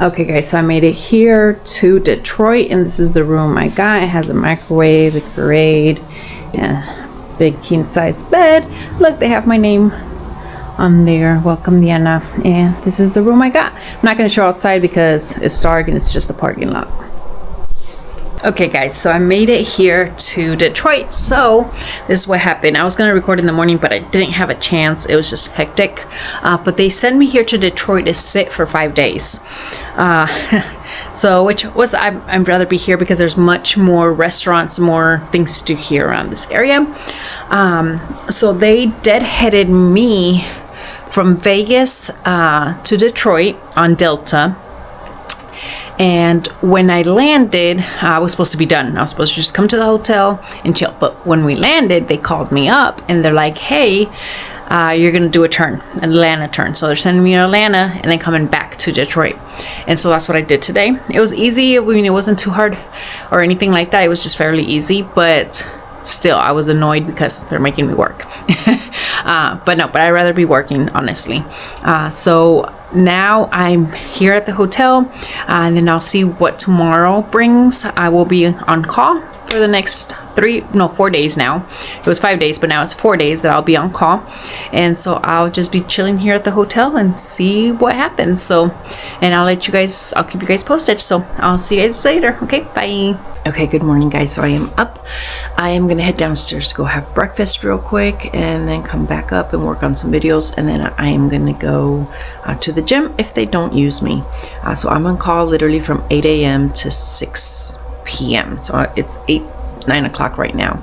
Okay guys, so I made it here to Detroit, and this is the room I got. It has a microwave, a grate, and a big king size bed. Look, they have my name on there, welcome Diana, and this is the room I got. I'm not going to show outside because it's dark and it's just a parking lot. Okay guys, so I made it here to Detroit. So this is what happened. I was gonna record in the morning, but I didn't have a chance. It was just hectic. But they sent me here to Detroit to sit for 5 days. So which was, I'd rather be here because there's much more restaurants, more things to do here around this area. So they deadheaded me from Vegas to Detroit on Delta. And when I landed, I was supposed to be done. I was supposed to just come to the hotel and chill. But when we landed, they called me up and they're like, hey, you're going to do a turn, an Atlanta turn. So they're sending me to Atlanta and then coming back to Detroit. And so that's what I did today. It was easy. I mean, it wasn't too hard or anything like that. It was just fairly easy. But still, I was annoyed because they're making me work. But I'd rather be working, honestly. So now I'm here at the hotel, and then I'll see what tomorrow brings. I will be on call for the next 4 days now. It was 5 days, but now it's 4 days that I'll be on call. And so I'll just be chilling here at the hotel and see what happens. So, and I'll keep you guys posted. So I'll see you guys later. Okay, bye. Okay, good morning guys. So I am up. I am gonna head downstairs to go have breakfast real quick and then come back up and work on some videos, and then I am gonna go to the gym if they don't use me. So I'm on call literally from 8 a.m. to 6 p.m. So it's 9 o'clock right now.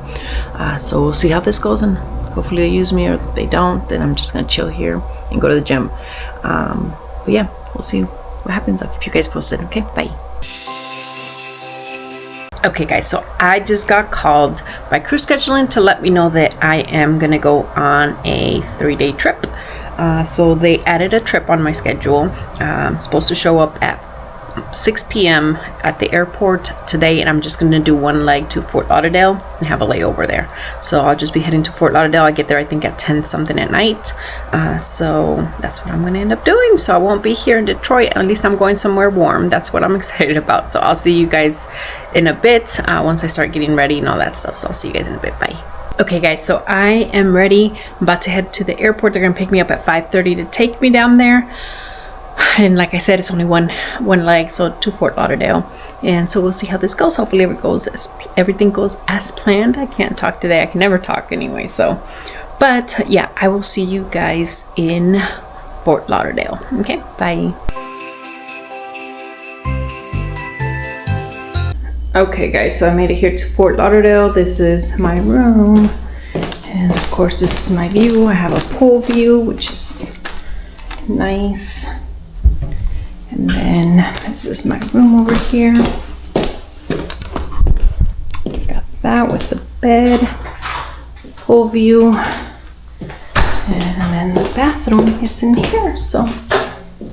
So we'll see how this goes, and hopefully they use me, or if they don't, then I'm just gonna chill here and go to the gym. But yeah, we'll see what happens. I'll keep you guys posted. Okay, bye. Okay guys, so I just got called by crew scheduling to let me know that I am gonna go on a 3-day trip. So they added a trip on my schedule. I'm supposed to show up at 6 p.m. at the airport today, and I'm just going to do one leg to Fort Lauderdale and have a layover there. So I'll just be heading to Fort Lauderdale. I get there I think at 10 something at night. So that's what I'm going to end up doing. So I won't be here in Detroit. At least I'm going somewhere warm. That's what I'm excited about. So I'll see you guys in a bit once I start getting ready and all that stuff. So I'll see you guys in a bit. Bye. Okay guys, so I am ready. I'm about to head to the airport. They're going to pick me up at 5:30 to take me down there. And like I said, it's only one leg, so to Fort Lauderdale. And so we'll see how this goes. Hopefully everything goes as planned. I can't talk today. I can never talk anyway. So, but yeah, I will see you guys in Fort Lauderdale. Okay, bye. Okay guys, so I made it here to Fort Lauderdale. This is my room. And of course, this is my view. I have a pool view, which is nice. And then this is my room over here. Got that with the bed, pool view, and then the bathroom is in here. So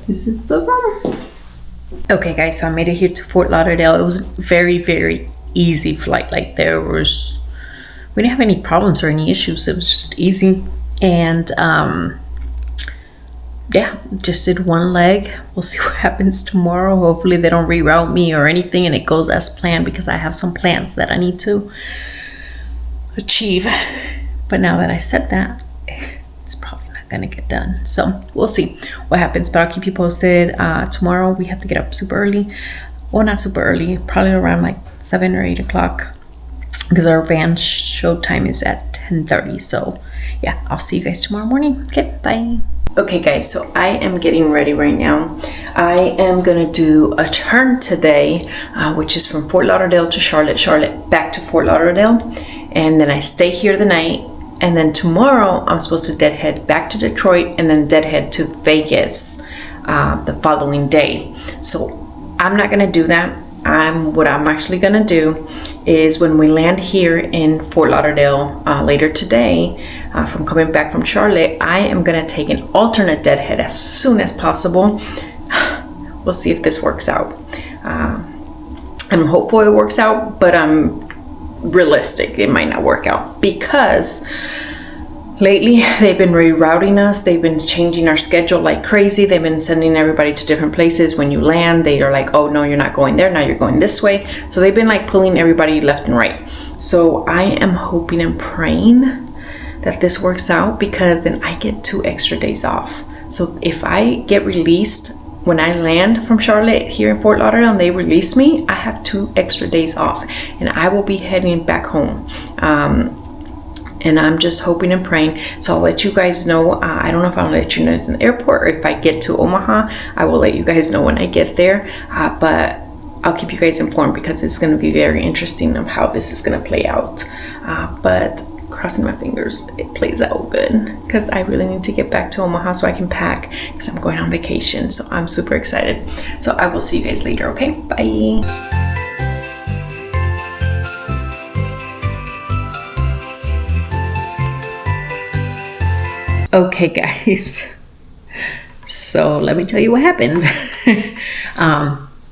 this is the room. Okay guys, so I made it here to Fort Lauderdale. It was a very, very easy flight. Like we didn't have any problems or any issues. It was just easy. And yeah, just did one leg. We'll see what happens tomorrow. Hopefully they don't reroute me or anything and it goes as planned, because I have some plans that I need to achieve. But now that I said that, it's probably not gonna get done. So we'll see what happens, but I'll keep you posted. Tomorrow we have to get up super early. Well, not super early, probably around like 7 or 8 o'clock, because our van show time is at 10:30. So yeah, I'll see you guys tomorrow morning. Okay, bye. Okay guys, so I am getting ready right now. I am gonna do a turn today, which is from Fort Lauderdale to Charlotte back to Fort Lauderdale, and then I stay here the night, and then tomorrow I'm supposed to deadhead back to Detroit and then deadhead to Vegas the following day. So I'm not gonna do that. what I'm actually gonna do is when we land here in Fort Lauderdale later today, from coming back from Charlotte, I am gonna take an alternate deadhead as soon as possible. We'll see if this works out. I'm hopeful it works out, but I'm realistic it might not work out, because lately they've been rerouting us. They've been changing our schedule like crazy. They've been sending everybody to different places. When you land, they are like, oh no, you're not going there, now you're going this way. So they've been like pulling everybody left and right. So I am hoping and praying that this works out, because then I get 2 extra days off. So if I get released when I land from Charlotte here in Fort Lauderdale and they release me, I have 2 extra days off and I will be heading back home. And I'm just hoping and praying. So I'll let you guys know. I don't know if I'll let you know in the airport, or if I get to Omaha, I will let you guys know when I get there. But I'll keep you guys informed, because it's going to be very interesting of how this is going to play out. But crossing my fingers it plays out good, because I really need to get back to Omaha so I can pack, because I'm going on vacation. So I'm super excited. So I will see you guys later. Okay, bye. Okay guys, so let me tell you what happened.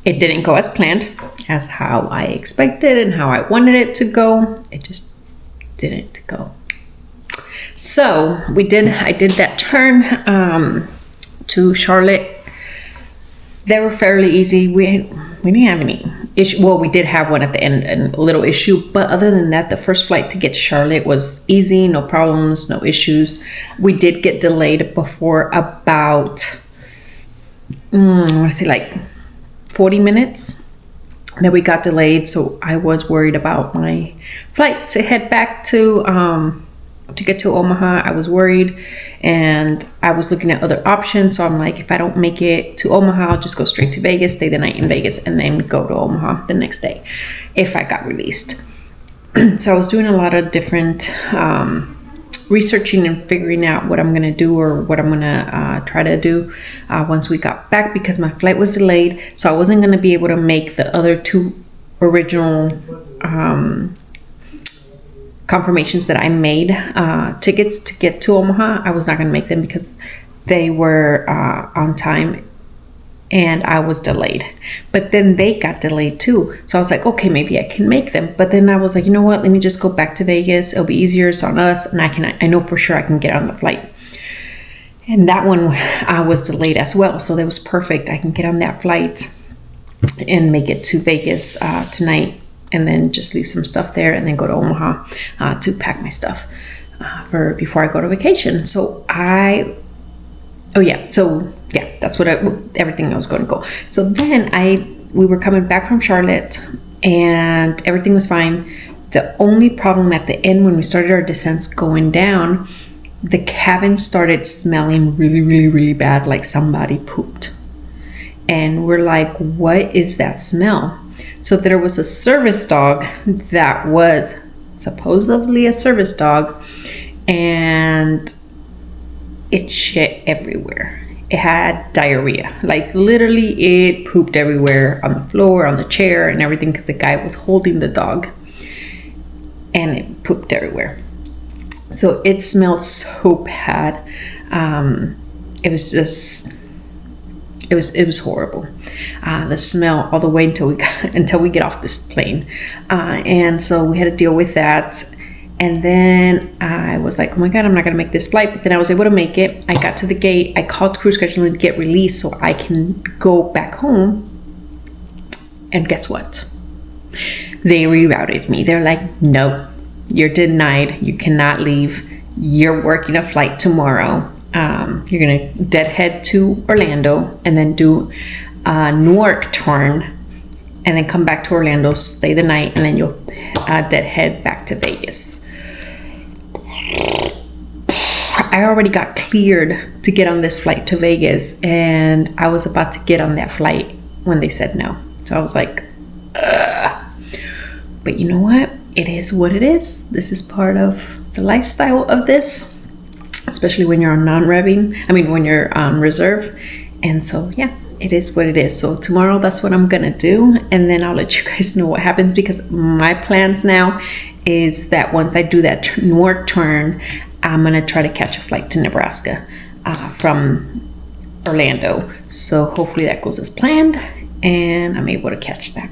It didn't go as planned, as how I expected and how I wanted it to go. It just didn't go. So I did that turn to Charlotte. They were fairly easy. We didn't have any issue. Well, we did have one at the end, a little issue, but other than that, the first flight to get to Charlotte was easy, no problems, no issues. We did get delayed before about, I want to say like 40 minutes that we got delayed. So I was worried about my flight to head back to get to Omaha. I was worried, and I was looking at other options. So I'm like, if I don't make it to Omaha, I'll just go straight to Vegas, stay the night in Vegas, and then go to Omaha the next day if I got released. So I was doing a lot of different researching and figuring out what I'm going to do, or what I'm going to try to do once we got back, because my flight was delayed. So I wasn't going to be able to make the other 2 original confirmations that I made, tickets to get to Omaha. I was not going to make them because they were on time and I was delayed. But then they got delayed too. So I was like, okay, maybe I can make them. But then I was like, you know what? Let me just go back to Vegas. It'll be easier. It's on us. And I know for sure I can get on the flight. And that one was delayed as well. So that was perfect. I can get on that flight and make it to Vegas tonight, and then just leave some stuff there, and then go to Omaha to pack my stuff before I go to vacation. So that's what everything I was going to go. So then we were coming back from Charlotte, and everything was fine. The only problem at the end, when we started our descents going down, the cabin started smelling really, really, really bad, like somebody pooped. And we're like, what is that smell? So there was a service dog that was supposedly a service dog, and it shit everywhere. It had diarrhea. Like literally it pooped everywhere, on the floor, on the chair, and everything, because the guy was holding the dog, and it pooped everywhere. So it smelled so bad. It was horrible. The smell all the way until we get off this plane. And so we had to deal with that. And then I was like, oh my God, I'm not gonna make this flight. But then I was able to make it. I got to the gate. I called crew scheduling to get released so I can go back home. And guess what? They rerouted me. They're like, no, you're denied. You cannot leave. You're working a flight tomorrow. You're gonna deadhead to Orlando, and then do a Newark turn, and then come back to Orlando, stay the night, and then you'll deadhead back to Vegas. I already got cleared to get on this flight to Vegas, and I was about to get on that flight when they said no. So I was like, ugh. But you know what? It is what it is. This is part of the lifestyle of this, especially when you're on when you're on reserve. And so, yeah, it is what it is. So tomorrow, that's what I'm gonna do, and then I'll let you guys know what happens, because my plans now is that once I do that Newark turn, I'm gonna try to catch a flight to Nebraska from Orlando. So hopefully that goes as planned and I'm able to catch that.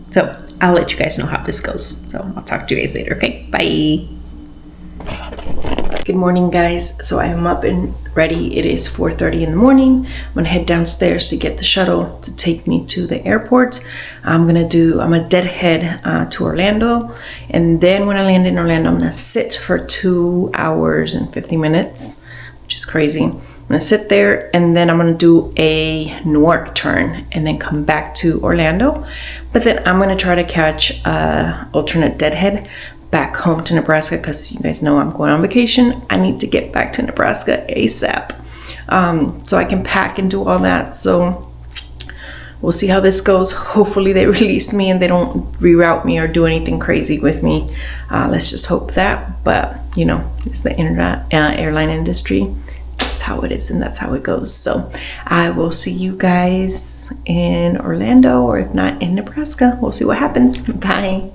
So I'll let you guys know how this goes. So I'll talk to you guys later. Okay, bye. Good morning, guys. So I am up and ready. It is 4:30 in the morning. I'm gonna head downstairs to get the shuttle to take me to the airport. I'm a deadhead to Orlando, and then when I land in Orlando, I'm gonna sit for 2 hours and 50 minutes, which is crazy. I'm gonna sit there, and then I'm gonna do a Newark turn and then come back to Orlando. But then I'm gonna try to catch alternate deadhead back home to Nebraska, because you guys know I'm going on vacation. I need to get back to Nebraska ASAP, so I can pack and do all that. So we'll see how this goes. Hopefully they release me and they don't reroute me or do anything crazy with me. Let's just hope that. But you know, it's the airline industry. That's how it is, and that's how it goes. So I will see you guys in Orlando, or if not in Nebraska. We'll see what happens. Bye.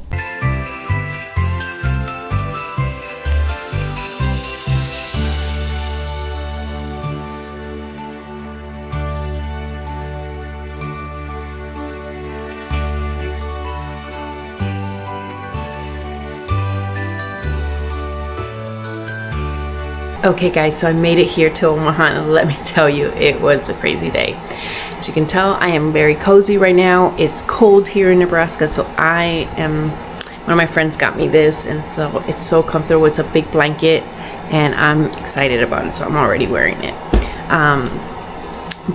Okay guys, so I made it here to Omaha, and let me tell you, it was a crazy day. As you can tell, I am very cozy right now. It's cold here in Nebraska, so one of my friends got me this, and so it's so comfortable. It's a big blanket, and I'm excited about it, so I'm already wearing it.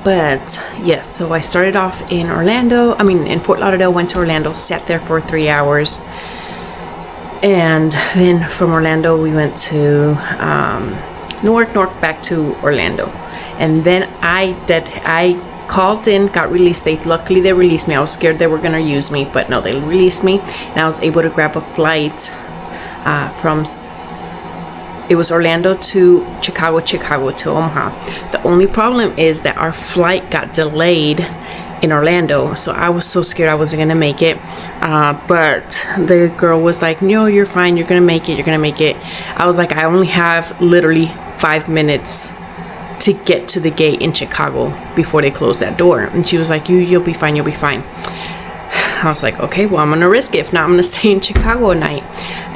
But yes, so I started off in in Fort Lauderdale, went to Orlando, sat there for 3 hours, and then from Orlando we went to Newark back to Orlando, and then I called in, got released. Luckily they released me. I was scared they were gonna use me, but no, they released me, and I was able to grab a flight from it was Orlando to Chicago to Omaha. The only problem is that our flight got delayed in Orlando, so I was so scared I wasn't gonna make it, but the girl was like, no, you're fine, you're gonna make it. I was like, I only have literally 5 minutes to get to the gate in Chicago before they close that door, and she was like, you'll be fine. I was like, okay, well, I'm gonna risk it. If not, I'm gonna stay in Chicago at night.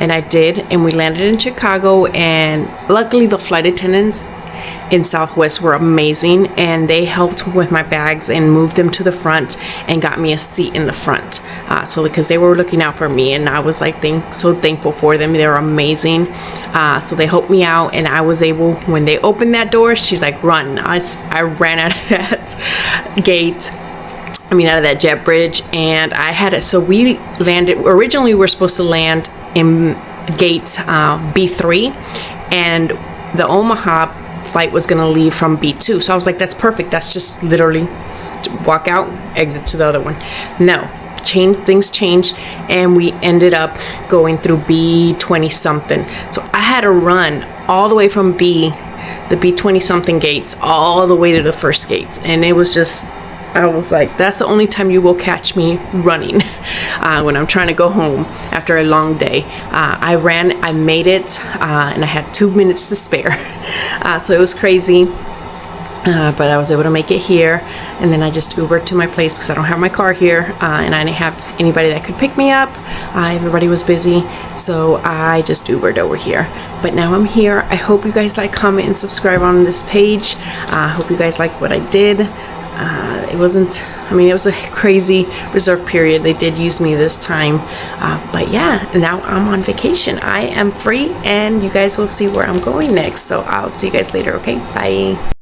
And I did, and we landed in Chicago, and luckily the flight attendants in Southwest were amazing, and they helped with my bags and moved them to the front and got me a seat in the front, so because they were looking out for me, and I was like so thankful for them. They were amazing. So they helped me out, and I was able, when they opened that door, she's like, run. I ran out of that gate, out of that jet bridge, and I had it. So we landed, originally we were supposed to land in gate B3, and the Omaha flight was gonna leave from B2. So I was like, that's perfect. That's just literally walk out, exit to the other one. No, things changed, and we ended up going through B20 something. So I had to run all the way from the B20 something gates all the way to the first gates, and it was just, I was like, that's the only time you will catch me running when I'm trying to go home after a long day. I ran, I made it, and I had 2 minutes to spare. So it was crazy, but I was able to make it here, and then I just Ubered to my place because I don't have my car here, and I didn't have anybody that could pick me up. Everybody was busy, so I just Ubered over here. But now I'm here. I hope you guys like, comment, and subscribe on this page. I hope you guys like what I did. It was a crazy reserve period. They did use me this time, but yeah, now I'm on vacation. I am free, and you guys will see where I'm going next. So I'll see you guys later. Okay, bye.